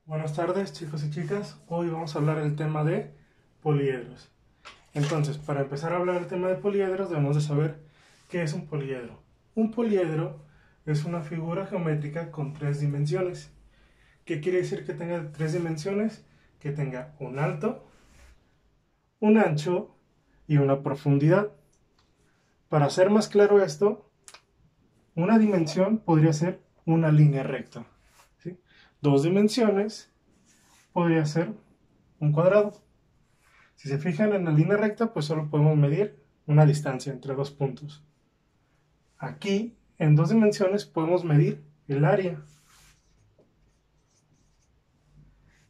Buenas tardes, chicos y chicas. Hoy vamos a hablar del tema de poliedros. Entonces, para empezar a hablar del tema de poliedros, debemos de saber qué es un poliedro. Un poliedro es una figura geométrica con tres dimensiones. ¿Qué quiere decir que tenga tres dimensiones? Que tenga un alto, un ancho y una profundidad. Para hacer más claro esto, una dimensión podría ser una línea recta, ¿sí? Dos dimensiones podría ser un cuadrado. Si se fijan en la línea recta, pues solo podemos medir una distancia entre dos puntos. Aquí, en dos dimensiones, podemos medir el área.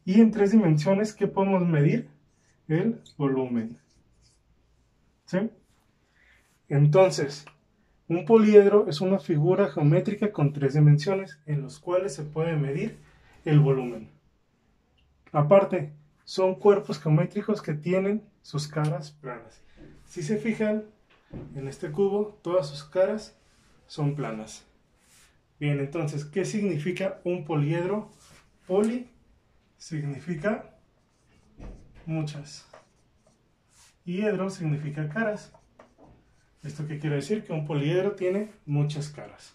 Y en tres dimensiones, ¿qué podemos medir? El volumen. ¿Sí? Entonces, un poliedro es una figura geométrica con tres dimensiones en las cuales se puede medir el volumen. Aparte, son cuerpos geométricos que tienen sus caras planas. Si se fijan en este cubo, todas sus caras son planas. Bien, entonces, ¿qué significa un poliedro? Poli significa muchas y edro significa caras. ¿Esto qué quiere decir? Que un poliedro tiene muchas caras.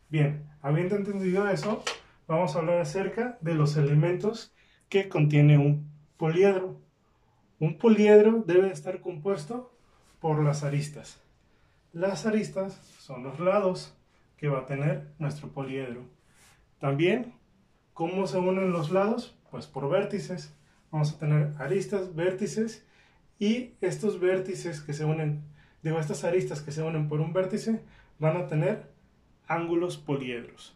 Bien, habiendo entendido eso, vamos a hablar acerca de los elementos que contiene un poliedro. Un poliedro debe estar compuesto por las aristas. Las aristas son los lados que va a tener nuestro poliedro. También, ¿cómo se unen los lados? Pues por vértices. Vamos a tener aristas, vértices, y estos vértices que se unen, estas aristas que se unen por un vértice, van a tener ángulos poliedros.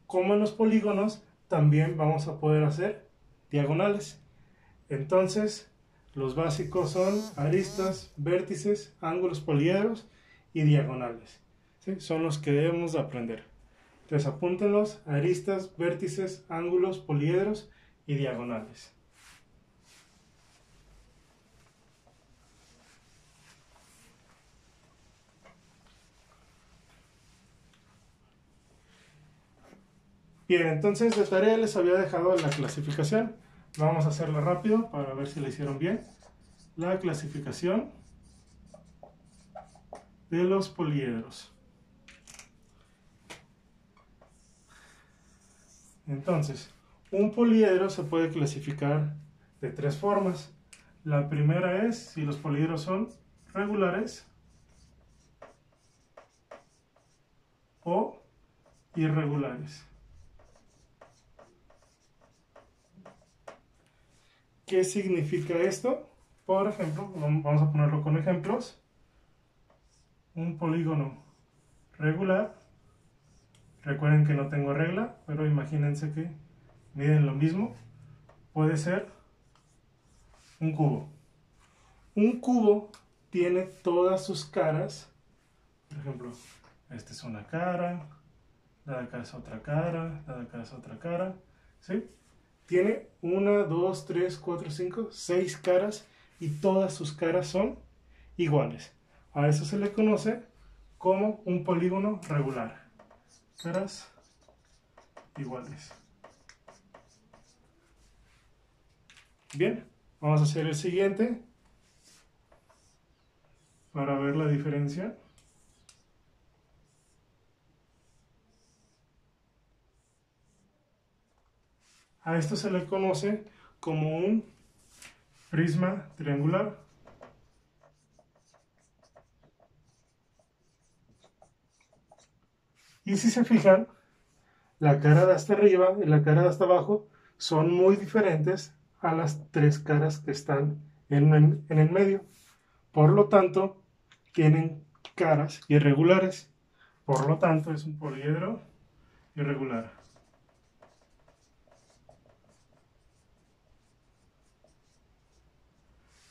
Como en los polígonos, también vamos a poder hacer diagonales. Entonces, los básicos son aristas, vértices, ángulos poliedros y diagonales. ¿Sí? Son los que debemos de aprender. Entonces, apúntenlos: aristas, vértices, ángulos, poliedros y diagonales. Bien, entonces de tarea les había dejado la clasificación. Vamos a hacerla rápido para ver si la hicieron bien. La clasificación de los poliedros. Entonces, un poliedro se puede clasificar de tres formas. La primera es si los poliedros son regulares o irregulares. ¿Qué significa esto? Por ejemplo, vamos a ponerlo con ejemplos. Un polígono regular. Recuerden que no tengo regla, pero imagínense que miden lo mismo. Puede ser un cubo. Un cubo tiene todas sus caras. Por ejemplo, esta es una cara, la de acá es otra cara, la de acá es otra cara. ¿Sí? Tiene 1, 2, 3, 4, 5, 6 caras y todas sus caras son iguales. A eso se le conoce como un polígono regular. Caras iguales. Bien, vamos a hacer el siguiente para ver la diferencia. A esto se le conoce como un prisma triangular. Y si se fijan, la cara de hasta arriba y la cara de hasta abajo son muy diferentes a las tres caras que están en el medio. Por lo tanto, tienen caras irregulares. Por lo tanto, es un poliedro irregular.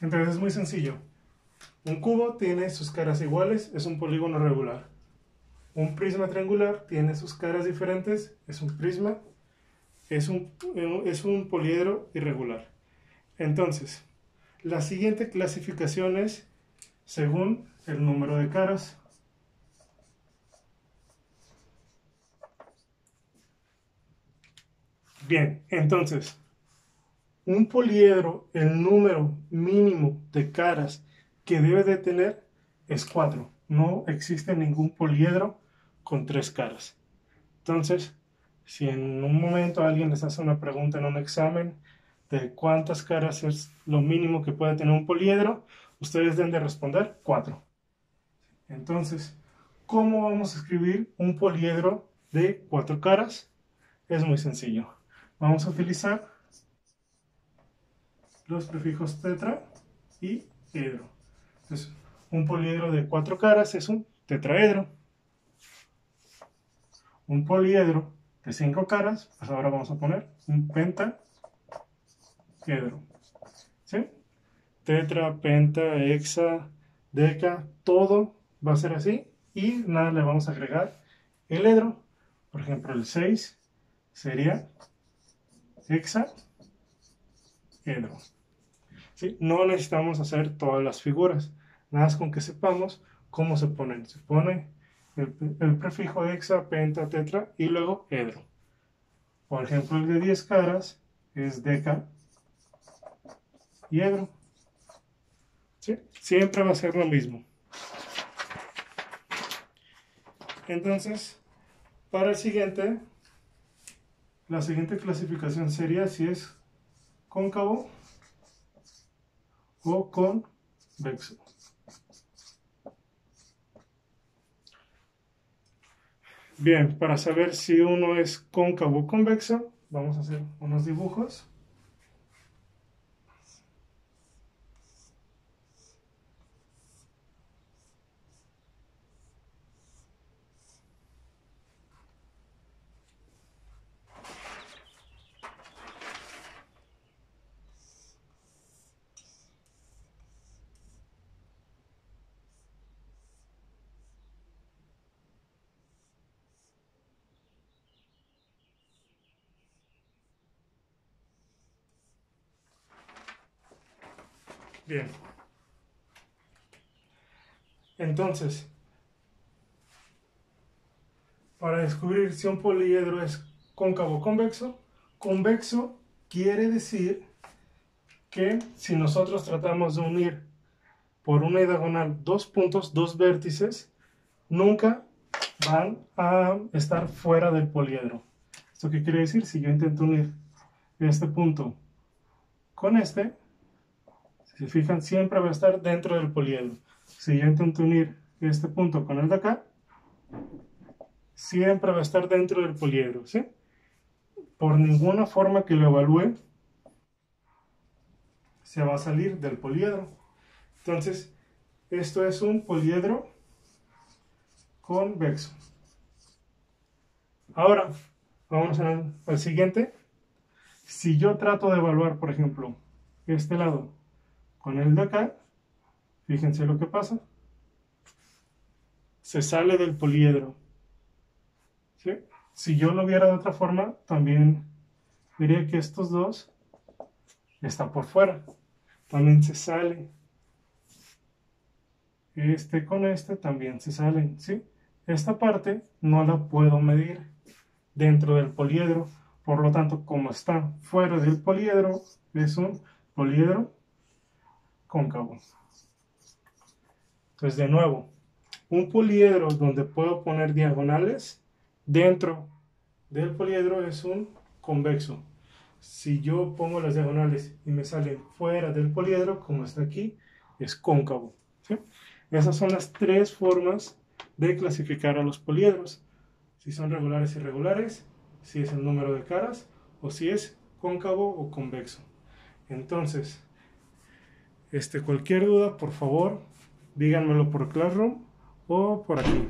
Entonces es muy sencillo. Un cubo tiene sus caras iguales, es un polígono regular. Un prisma triangular tiene sus caras diferentes, es un prisma, es un poliedro irregular. Entonces, la siguiente clasificación es según el número de caras. Bien, entonces, un poliedro, el número mínimo de caras que debe de tener es 4. No existe ningún poliedro con 3 caras. Entonces, si en un momento alguien les hace una pregunta en un examen de cuántas caras es lo mínimo que puede tener un poliedro, ustedes deben de responder 4. Entonces, ¿cómo vamos a escribir un poliedro de 4 caras? Es muy sencillo. Vamos a utilizar los prefijos tetra y edro. Entonces, un poliedro de 4 caras es un tetraedro. Un poliedro de 5 caras, pues ahora vamos a poner un pentaedro. ¿Sí? Tetra, penta, hexa, deca, todo va a ser así. Y nada, le vamos a agregar el edro. Por ejemplo, el 6 sería hexaedro. ¿Sí? No necesitamos hacer todas las figuras, nada más con que sepamos cómo se ponen. Se pone el prefijo hexa, penta, tetra y luego edro. Por ejemplo, el de 10 caras es deca y edro. ¿Sí? Siempre va a ser lo mismo. Entonces, para el siguiente, la siguiente clasificación sería si es cóncavo o convexo. Bien, para saber si uno es cóncavo o convexo, vamos a hacer unos dibujos. Bien. Entonces, para descubrir si un poliedro es cóncavo o convexo, convexo quiere decir que si nosotros tratamos de unir por una diagonal dos puntos, dos vértices, nunca van a estar fuera del poliedro. ¿Esto qué quiere decir? Si yo intento unir este punto con este, si se fijan, siempre va a estar dentro del poliedro. Si yo intento unir este punto con el de acá, siempre va a estar dentro del poliedro, ¿sí? Por ninguna forma que lo evalúe, se va a salir del poliedro. Entonces, esto es un poliedro convexo. Ahora, vamos al siguiente. Si yo trato de evaluar, por ejemplo, este lado con el de acá, fíjense lo que pasa. Se sale del poliedro. ¿Sí? Si yo lo viera de otra forma, también diría que estos dos están por fuera. También se sale. Este con este también se salen, ¿sí? Esta parte no la puedo medir dentro del poliedro. Por lo tanto, como está fuera del poliedro, es un poliedro cóncavo. Entonces, de nuevo, un poliedro donde puedo poner diagonales dentro del poliedro es un convexo. Si yo pongo las diagonales y me salen fuera del poliedro, como está aquí, es cóncavo. ¿Sí? Esas son las tres formas de clasificar a los poliedros. Si son regulares y irregulares, si es el número de caras o si es cóncavo o convexo. Entonces, cualquier duda, por favor, díganmelo por Classroom o por aquí.